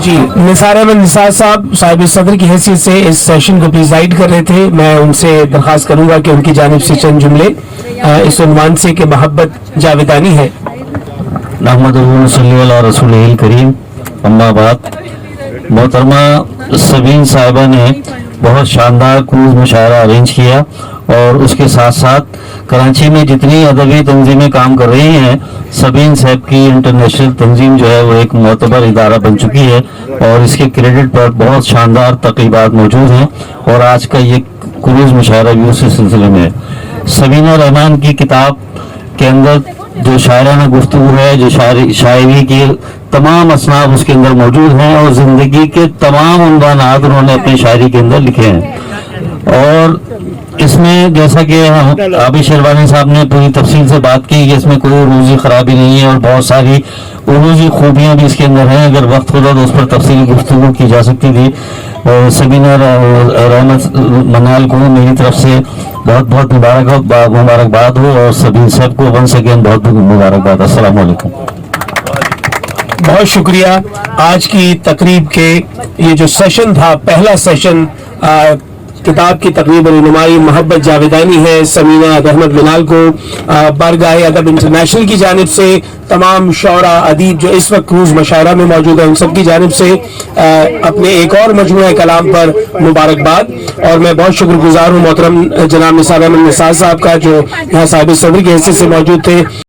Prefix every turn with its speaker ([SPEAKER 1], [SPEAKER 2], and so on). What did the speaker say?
[SPEAKER 1] جی نثار احمد نثار صاحب صاحب صدر کی حیثیت سے اس سیشن کو پریزائڈ کر رہے تھے. میں ان سے درخواست کروں گا کہ ان کی جانب سے چند جملے اس عنوان سے کہ محبت جاویدانی ہے.
[SPEAKER 2] نحمدہ صلی اللہ رسول کریم. اما بعد، محترمہ سبین صاحبہ نے بہت شاندار کروز مشاعرہ ارینج کیا، اور اس کے ساتھ ساتھ کراچی میں جتنی ادبی تنظیمیں کام کر رہی ہیں، سبین صاحب کی انٹرنیشنل تنظیم جو ہے وہ ایک معتبر ادارہ بن چکی ہے، اور اس کے کریڈٹ پر بہت شاندار تقریبات موجود ہیں، اور آج کا یہ کروز مشاعرہ بھی اسی سلسلے میں ہے. سبینہ رحمان کی کتاب کے اندر جو شاعرانہ گفتگو ہے، جو شاعری کی تمام اصناف اس کے اندر موجود ہیں، اور زندگی کے تمام عنوانات انہوں نے اپنی شاعری کے اندر لکھے ہیں. اور اس میں جیسا کہ عابد شیروانی صاحب نے پوری تفصیل سے بات کی کہ اس میں کوئی عروضی خرابی نہیں ہے، اور بہت ساری عروضی خوبیاں بھی اس کے اندر ہیں. اگر وقت ہوتا تو اس پر تفصیلی گفتگو کی جا سکتی تھی. سبینہ رحمت منال کو میری طرف سے بہت بہت مبارکباد ہو، اور سبین صاحب کو ونس اگین بہت بہت مبارکباد. السلام علیکم.
[SPEAKER 1] بہت شکریہ. آج کی تقریب کے یہ جو سیشن تھا، پہلا سیشن کتاب کی تقریب رونمائی محبت جاویدانی ہے، سمینہ احمد منال کو بارگاہ ادب انٹرنیشنل کی جانب سے، تمام شعراء ادیب جو اس وقت کروز مشاعرہ میں موجود ہیں ان سب کی جانب سے اپنے ایک اور مجموعہ کلام پر مبارکباد. اور میں بہت شکر گزار ہوں محترم جناب نثار احمد نثار صاحب کا جو یہاں صاحب صدر کی حیثیت سے موجود تھے.